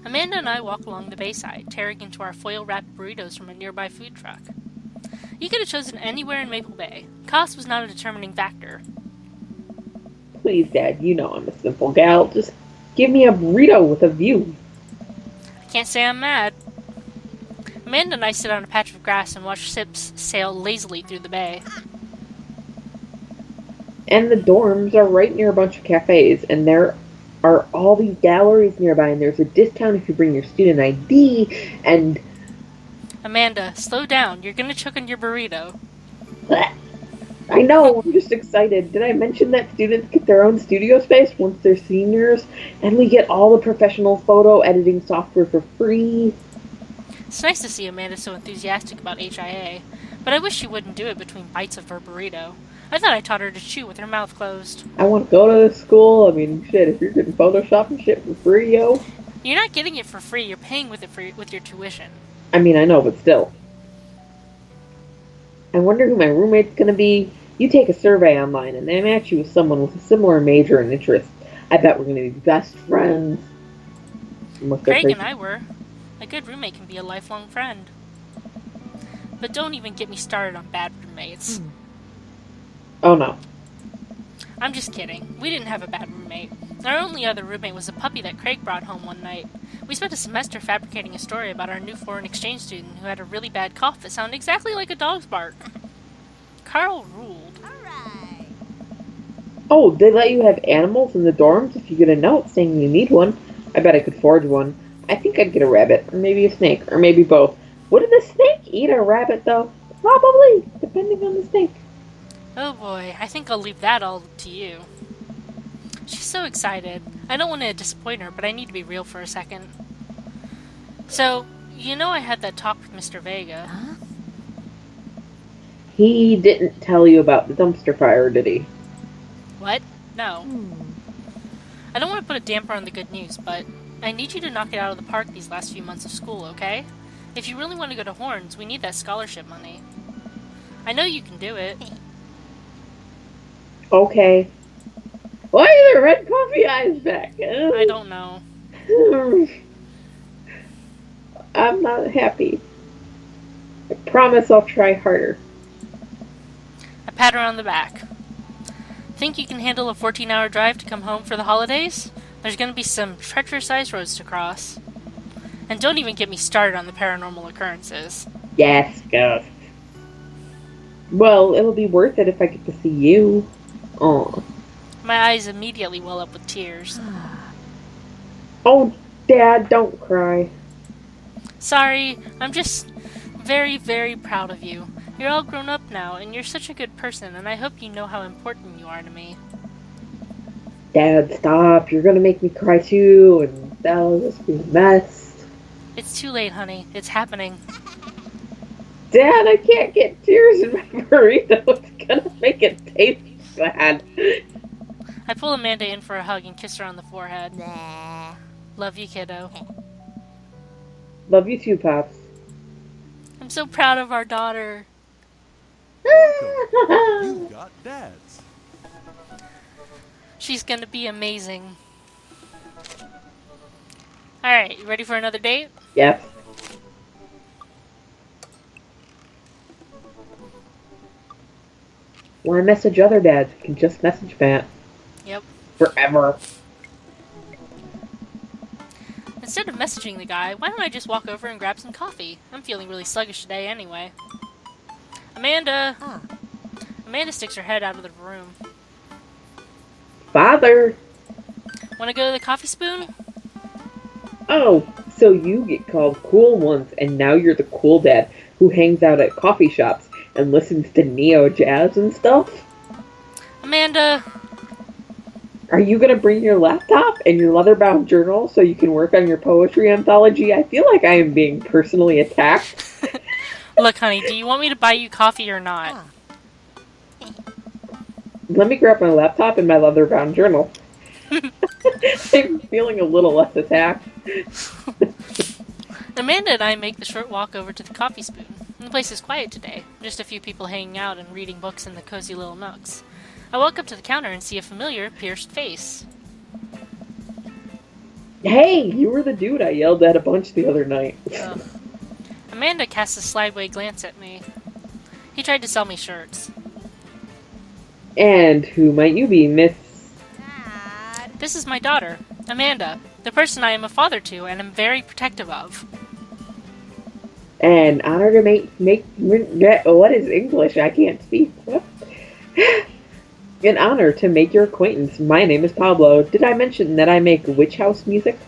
Amanda and I walk along the bayside, tearing into our foil-wrapped burritos from a nearby food truck. You could have chosen anywhere in Maple Bay. Cost was not a determining factor. Please, Dad, you know I'm a simple gal. Just give me a burrito with a view. I can't say I'm mad. Amanda and I sit on a patch of grass and watch ships sail lazily through the bay. And the dorms are right near a bunch of cafes, and there are all these galleries nearby, and there's a discount if you bring your student ID, and... Amanda, slow down. You're gonna choke on your burrito. I know, I'm just excited. Did I mention that students get their own studio space once they're seniors? And we get all the professional photo editing software for free? It's nice to see Amanda so enthusiastic about HIA, but I wish she wouldn't do it between bites of her burrito. I thought I taught her to chew with her mouth closed. I want to go to this school. I mean, shit, if you're getting Photoshop and shit for free, yo. You're not getting it for free, you're paying with it with your tuition. I mean, I know, but still. I wonder who my roommate's gonna be. You take a survey online, and they match you with someone with a similar major and interest. I bet we're gonna be best friends. Craig and I were. A good roommate can be a lifelong friend. But don't even get me started on bad roommates. Oh no. I'm just kidding. We didn't have a bad roommate. Our only other roommate was a puppy that Craig brought home one night. We spent a semester fabricating a story about our new foreign exchange student who had a really bad cough that sounded exactly like a dog's bark. Carl ruled. Alright. Oh, they let you have animals in the dorms if you get a note saying you need one. I bet I could forge one. I think I'd get a rabbit, or maybe a snake, or maybe both. Would the snake eat a rabbit, though? Probably, depending on the snake. Oh boy, I think I'll leave that all to you. She's so excited. I don't want to disappoint her, but I need to be real for a second. So, you know I had that talk with Mr. Vega. Huh? He didn't tell you about the dumpster fire, did he? What? No. I don't want to put a damper on the good news, but I need you to knock it out of the park these last few months of school, okay? If you really want to go to Horns, we need that scholarship money. I know you can do it. Okay. Why are the red coffee eyes back? I don't know. I'm not happy. I promise I'll try harder. I pat her on the back. Think you can handle a 14-hour drive to come home for the holidays? There's going to be some treacherous ice roads to cross. And don't even get me started on the paranormal occurrences. Yes, ghost. Well, it'll be worth it if I get to see you. Aw. My eyes immediately well up with tears. Oh, Dad, don't cry. Sorry, I'm just very, very proud of you. You're all grown up now, and you're such a good person, and I hope you know how important you are to me. Dad, stop. You're gonna make me cry too, and that'll just be a mess. It's too late, honey. It's happening. Dad, I can't get tears in my burrito. It's gonna make it taste bad. I pull Amanda in for a hug and kiss her on the forehead. Nah. Love you, kiddo. Love you too, Pops. I'm so proud of our daughter. Welcome. You've got dads. She's gonna be amazing. Alright, you ready for another date? Yes. Why message other dads? You can just message Matt. Yep. Forever. Instead of messaging the guy, why don't I just walk over and grab some coffee? I'm feeling really sluggish today anyway. Amanda! Ah. Amanda sticks her head out of the room. Father! Wanna go to the coffee spoon? Oh, so you get called cool once, and now you're the cool dad who hangs out at coffee shops and listens to neo jazz and stuff? Amanda! Are you gonna bring your laptop and your leather-bound journal so you can work on your poetry anthology? I feel like I am being personally attacked. Look, honey, do you want me to buy you coffee or not? Let me grab my laptop and my leather-bound journal. I'm feeling a little less attacked. Amanda and I make the short walk over to the coffee spoon. The place is quiet today. Just a few people hanging out and reading books in the cozy little nooks. I walk up to the counter and see a familiar, pierced face. Hey, you were the dude I yelled at a bunch the other night. Ugh. Amanda cast a slideway glance at me. He tried to sell me shirts. And who might you be, Miss? This is my daughter, Amanda, the person I am a father to and am very protective of. An honor to what is English? I can't speak. What? An honor to make your acquaintance. My name is Pablo. Did I mention that I make witch house music?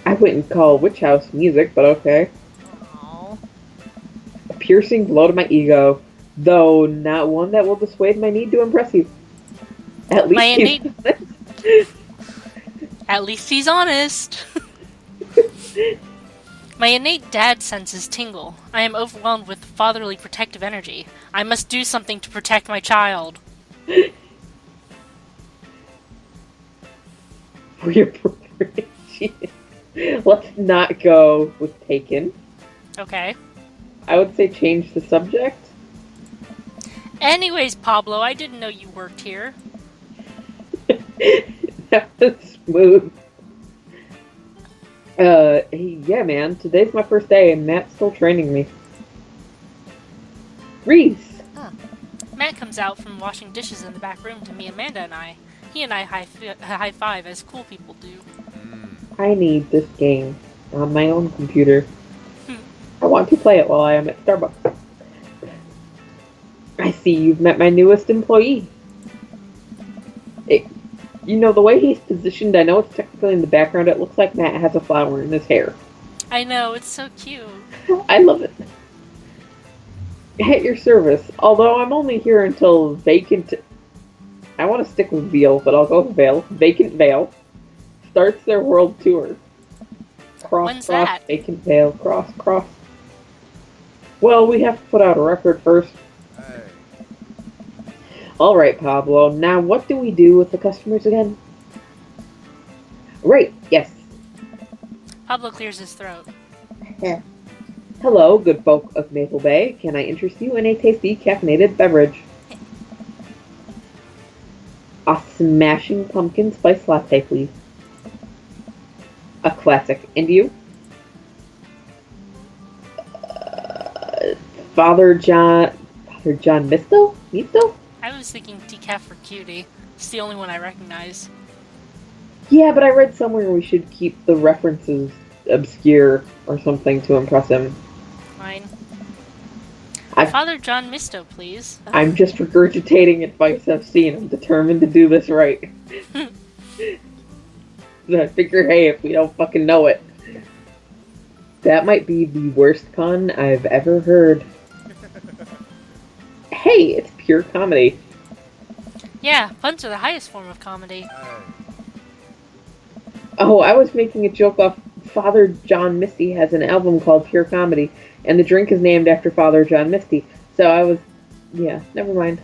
I wouldn't call witch house music, but okay. Aww. A piercing blow to my ego, though not one that will dissuade my need to impress you. At least At least he's honest. My innate dad senses tingle. I am overwhelmed with fatherly protective energy. I must do something to protect my child. For your preparation. Let's not go with taken. Okay. I would say change the subject. Anyways, Pablo, I didn't know you worked here. That was smooth. Yeah, man. Today's my first day, and Matt's still training me. Reese! Matt comes out from washing dishes in the back room to meet Amanda and I. He and I high five as cool people do. I need this game on my own computer. I want to play it while I am at Starbucks. I see you've met my newest employee. The way he's positioned, I know it's technically in the background, it looks like Matt has a flower in his hair. I know, it's so cute. I love it. At your service, although I'm only here until vacant... I want to stick with Veal, but I'll go with Vale. Vacant Vale starts their world tour. When's that? Vacant Vale, cross. Well, we have to put out a record first. Hey. Alright, Pablo, now what do we do with the customers again? Right, yes. Pablo clears his throat. Hello, good folk of Maple Bay. Can I interest you in a tasty caffeinated beverage? A smashing pumpkin spice latte, please. A classic. And you? Father John Misto? I was thinking decaf for cutie. It's the only one I recognize. Yeah, but I read somewhere we should keep the references obscure or something to impress him. Fine. I- Father John Misto, please. I'm just regurgitating advice I've seen. I'm determined to do this right. I figure, hey, if we don't fucking know it. That might be the worst pun I've ever heard. Hey, it's pure comedy. Yeah, puns are the highest form of comedy. Oh, I was making a joke off Father John Misty has an album called Pure Comedy, and the drink is named after Father John Misty. So I was... yeah, never mind.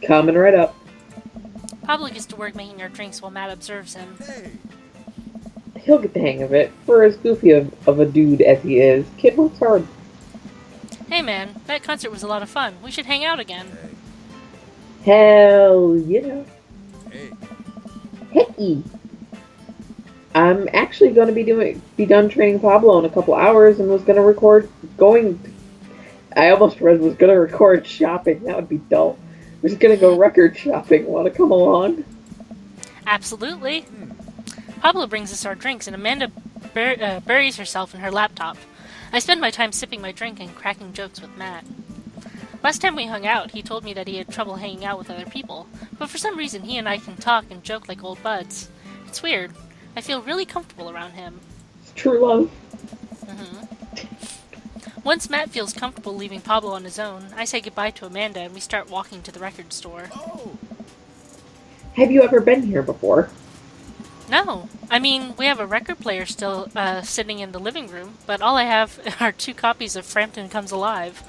Coming right up. Pablo gets to work making our drinks while Matt observes him. Hey. He'll get the hang of it. For as goofy of a dude as he is, kid works hard. Hey man, that concert was a lot of fun. We should hang out again. Hell yeah. Hey. Hecky. I'm actually going to be done training Pablo in a couple hours and was going to I almost read was going to record shopping. That would be dull. We're just going to go record shopping. Want to come along? Absolutely. Pablo brings us our drinks and Amanda buries herself in her laptop. I spend my time sipping my drink and cracking jokes with Matt. Last time we hung out, he told me that he had trouble hanging out with other people, but for some reason he and I can talk and joke like old buds. It's weird. I feel really comfortable around him. It's true love. Once Matt feels comfortable leaving Pablo on his own, I say goodbye to Amanda and we start walking to the record store. Oh. Have you ever been here before? No. I mean, we have a record player still sitting in the living room, but all I have are 2 copies of Frampton Comes Alive.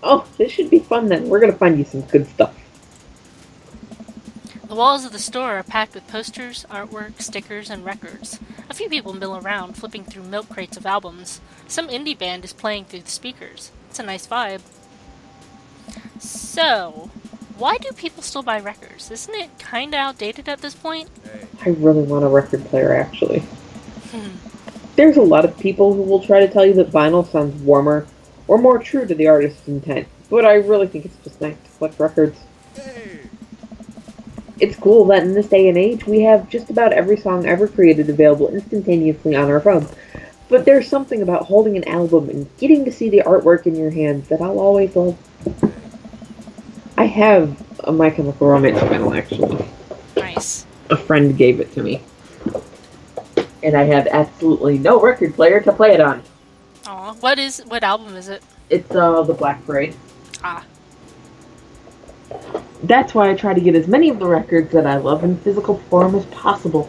Oh, this should be fun then. We're going to find you some good stuff. The walls of the store are packed with posters, artwork, stickers, and records. A few people mill around, flipping through milk crates of albums. Some indie band is playing through the speakers. It's a nice vibe. So, Why do people still buy records? Isn't it kinda outdated at this point? Hey. I really want a record player, actually. Hmm. There's a lot of people who will try to tell you that vinyl sounds warmer or more true to the artist's intent, but I really think it's just nice to collect records. Hey. It's cool that in this day and age we have just about every song ever created available instantaneously on our phone. But there's something about holding an album and getting to see the artwork in your hands that I'll always love. I have a My Chemical Romance vinyl, actually. Nice. A friend gave it to me. And I have absolutely no record player to play it on. Aw. What album is it? It's the Black Parade. Ah. That's why I try to get as many of the records that I love in physical form as possible.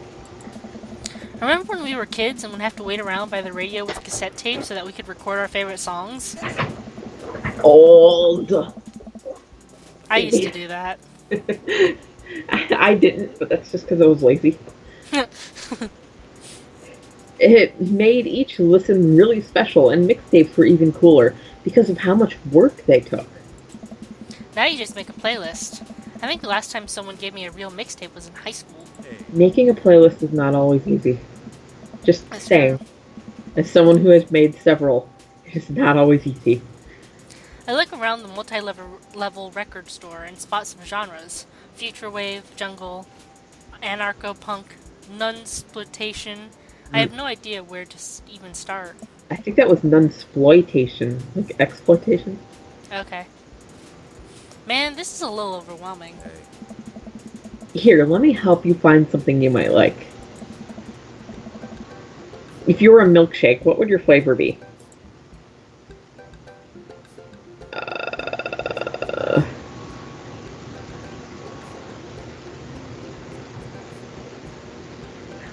Remember when we were kids and would have to wait around by the radio with cassette tapes so that we could record our favorite songs? Old. I used to do that. I didn't, but that's just because I was lazy. It made each listen really special, and mixtapes were even cooler because of how much work they took. Now you just make a playlist. I think the last time someone gave me a real mixtape was in high school. Hey. Making a playlist is not always easy. Just That's saying. true. As someone who has made several, it's not always easy. I look around the multi-level record store and spot some genres. Future wave, jungle, anarcho-punk, nunsploitation. I have no idea where to even start. I think that was nunsploitation, like exploitation. Okay. Man, this is a little overwhelming. Hey. Here, let me help you find something you might like. If you were a milkshake, what would your flavor be?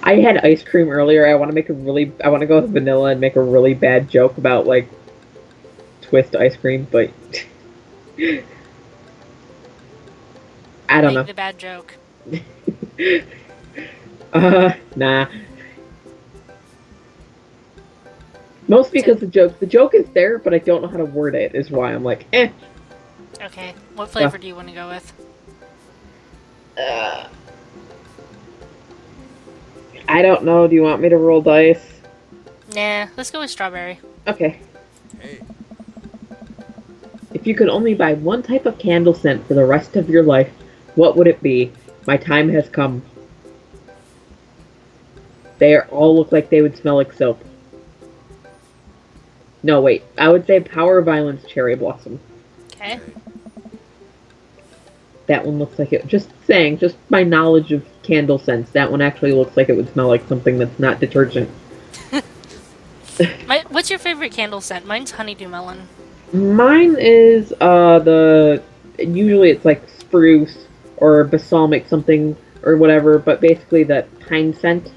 I had ice cream earlier. I want to go with vanilla and make a really bad joke about, like, twist ice cream, but I don't Make know. the bad joke. Nah. Mostly because the joke is there, but I don't know how to word it, is why I'm like, eh. Okay, what flavor do you want to go with? I don't know. Do you want me to roll dice? Nah, let's go with strawberry. Okay. Hey. If you could only buy one type of candle scent for the rest of your life, what would it be? My time has come. They all look like they would smell like soap. No, wait. I would say Power Violence Cherry Blossom. Okay. That one looks like it. Just saying, just my knowledge of candle scents, that one actually looks like it would smell like something that's not detergent. What's your favorite candle scent? Mine's honeydew melon. Mine is usually it's like spruce or balsamic something or whatever, but basically that pine scent.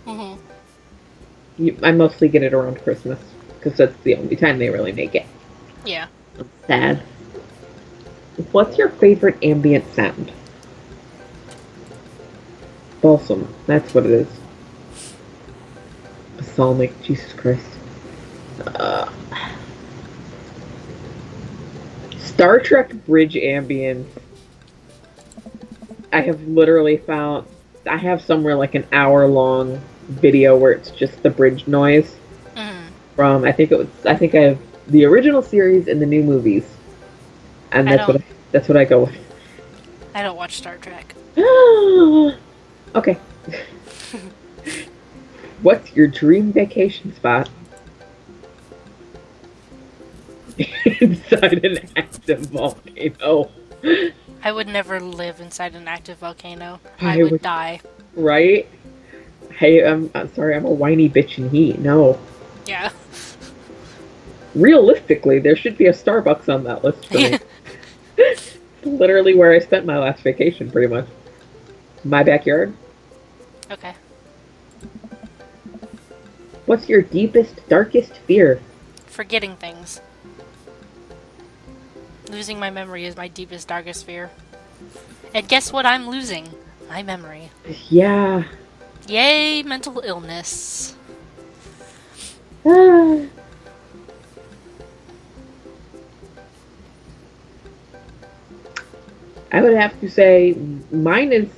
Mm-hmm. I mostly get it around Christmas because that's the only time they really make it. Yeah. I'm sad. What's your favorite ambient sound? Balsam. That's what it is. Balsamic. Jesus Christ. Star Trek Bridge Ambient. I have literally found... I have somewhere like an hour-long video where it's just the bridge noise. Mm-hmm. From, I think I have the original series and the new movies. And that's what I go with. I don't watch Star Trek. Okay. What's your dream vacation spot? Inside an active volcano. I would never live inside an active volcano. I I would would- die. Right? Hey, I'm sorry, I'm a whiny bitch in heat. No. Yeah. Realistically, there should be a Starbucks on that list for me. Literally where I spent my last vacation, pretty much. My backyard. Okay. What's your deepest, darkest fear? Forgetting things. Losing my memory is my deepest, darkest fear. And guess what I'm losing? My memory. Yeah. Yay, mental illness. Ah. I would have to say mine is.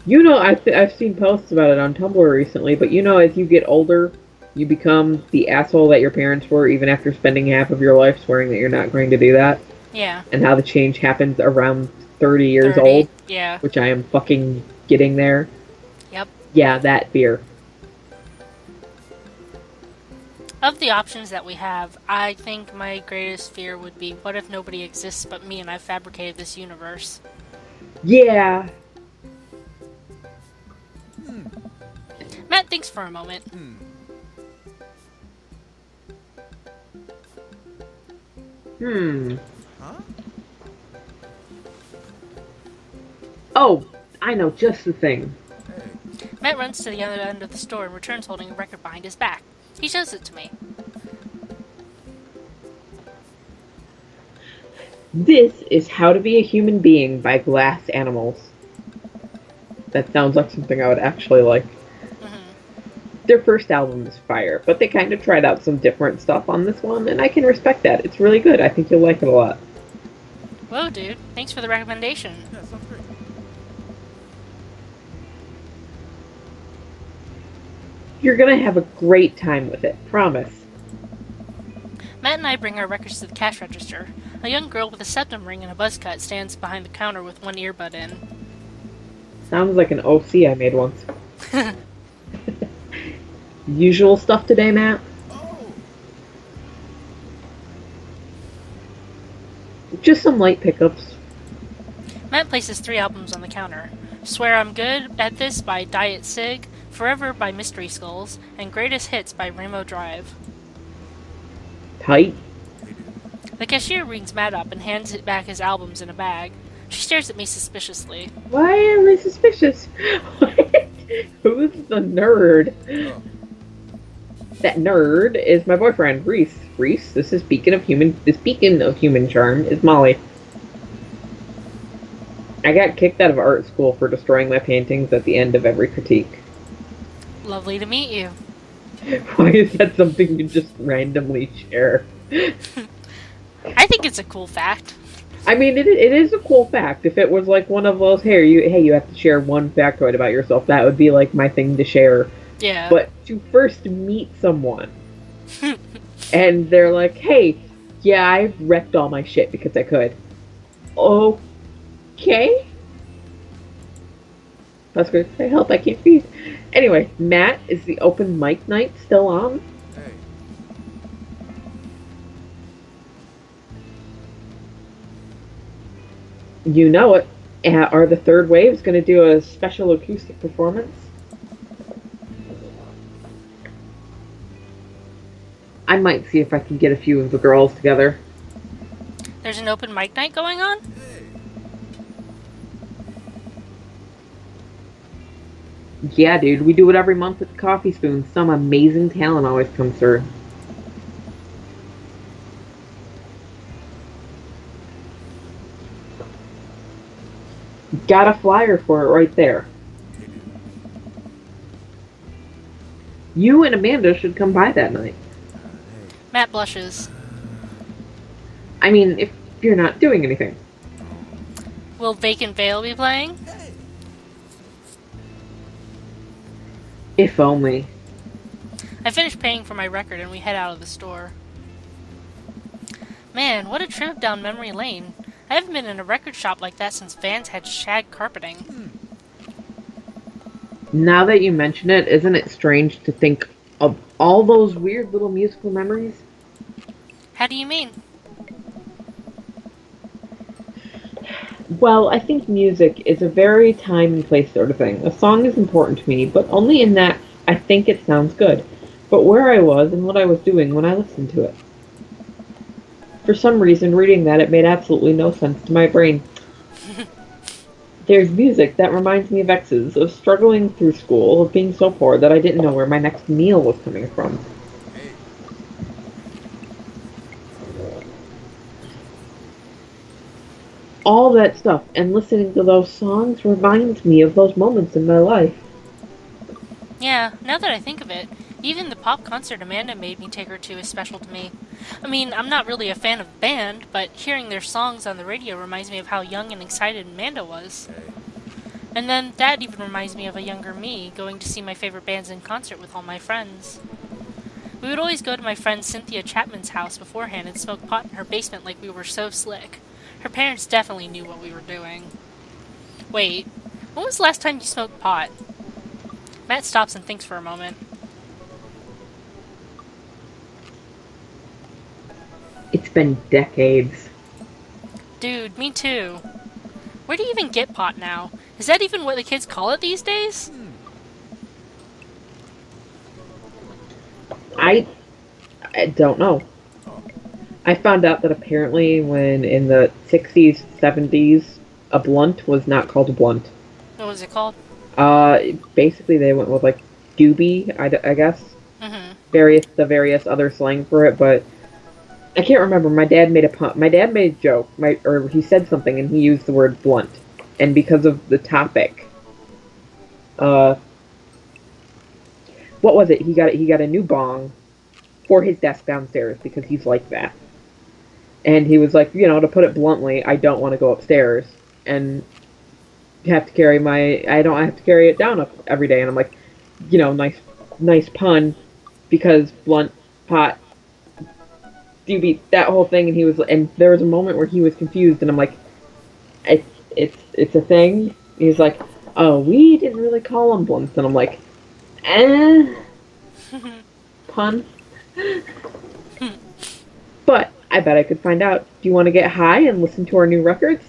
I've seen posts about it on Tumblr recently, but as you get older, you become the asshole that your parents were, even after spending half of your life swearing that you're not going to do that. Yeah. And how the change happens around 30 years 30. old, Yeah. which I am fucking getting there. Yep. Yeah, that fear. Of the options that we have, I think my greatest fear would be, what if nobody exists but me and I fabricated this universe? Yeah. Matt thinks for a moment. Huh? Oh, I know just the thing. Hey. Matt runs to the other end of the store and returns holding a record behind his back. He shows it to me. This is How to Be a Human Being by Glass Animals. That sounds like something I would actually like. Their first album is fire, but they kind of tried out some different stuff on this one, and I can respect that. It's really good. I think you'll like it a lot. Whoa, dude. Thanks for the recommendation. Yeah, sounds great. You're gonna have a great time with it, promise. Matt and I bring our records to the cash register. A young girl with a septum ring and a buzz cut stands behind the counter with one earbud in. Sounds like an OC I made once. Usual stuff today, Matt? Oh! Just some light pickups. Matt places 3 albums on the counter. Swear I'm Good at This by Diet Sig, Forever by Mystery Skulls, and Greatest Hits by Rainbow Drive. Tight. The cashier rings Matt up and hands it back his albums in a bag. She stares at me suspiciously. Why am I suspicious? Who's the nerd? Oh. That nerd is my boyfriend, Reese. Reese, this beacon of human charm is Molly. I got kicked out of art school for destroying my paintings at the end of every critique. Lovely to meet you. Why is that something you just randomly share? I think it's a cool fact. I mean, it is a cool fact. If it was like one of those, hey, you have to share one factoid about yourself, that would be like my thing to share. Yeah. But to first meet someone, and they're like, hey, yeah, I wrecked all my shit because I could. Okay? That's good. I help, I can't breathe. Anyway, Matt, is the open mic night still on? Hey. You know it. Are the Third Waves going to do a special acoustic performance? I might see if I can get a few of the girls together. There's an open mic night going on? Hey. Yeah, dude, we do it every month at the Coffee Spoon. Some amazing talent always comes through. Got a flyer for it right there. You and Amanda should come by that night. Matt blushes. I mean, if you're not doing anything. Will Vacant Veil be playing? If only. I finish paying for my record and we head out of the store. Man, what a trip down memory lane. I haven't been in a record shop like that since Vans had shag carpeting. Now that you mention it, isn't it strange to think of all those weird little musical memories? How do you mean? Well, I think music is a very time and place sort of thing. A song is important to me, but only in that I think it sounds good. But where I was and what I was doing when I listened to it. For some reason, reading that, it made absolutely no sense to my brain. There's music that reminds me of exes, of struggling through school, of being so poor that I didn't know where my next meal was coming from. Hey. All that stuff, and listening to those songs reminds me of those moments in my life. Yeah, now that I think of it, Even the pop concert Amanda made me take her to is special to me. I mean, I'm not really a fan of the band, but hearing their songs on the radio reminds me of how young and excited Amanda was. Hey. And then that even reminds me of a younger me going to see my favorite bands in concert with all my friends. We would always go to my friend Cynthia Chapman's house beforehand and smoke pot in her basement like we were so slick. Her parents definitely knew what we were doing. Wait, when was the last time you smoked pot? Matt stops and thinks for a moment. It's been decades. Dude, me too. Where do you even get pot now? Is that even what the kids call it these days? I don't know. I found out that apparently when in the 60s, 70s, a blunt was not called a blunt. What was it called? Basically they went with like doobie, I guess. Mm-hmm. The various other slang for it, but I can't remember. My dad made a pun. My dad made a joke, or he said something, and he used the word blunt. And because of the topic, what was it? He got a new bong for his desk downstairs because he's like that. And he was like, to put it bluntly, I don't want to go upstairs and have to carry I don't have to carry it down every day. And I'm like, nice pun, because blunt, pot, doobie, that whole thing. And there was a moment where he was confused, and I'm like, it's a thing. He's like, oh, we didn't really call them blunts, and I'm like, pun. But I bet I could find out. Do you want to get high and listen to our new records?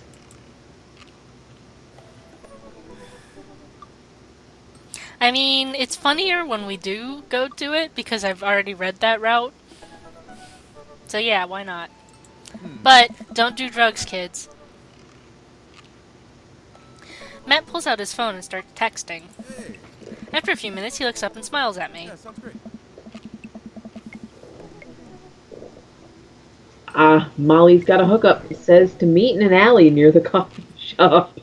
I mean, it's funnier when we do go to it because I've already read that route. So yeah, why not? But don't do drugs, kids. Matt pulls out his phone and starts texting. Hey. After a few minutes, he looks up and smiles at me. Yeah, sounds great. Molly's got a hookup. It says to meet in an alley near the coffee shop.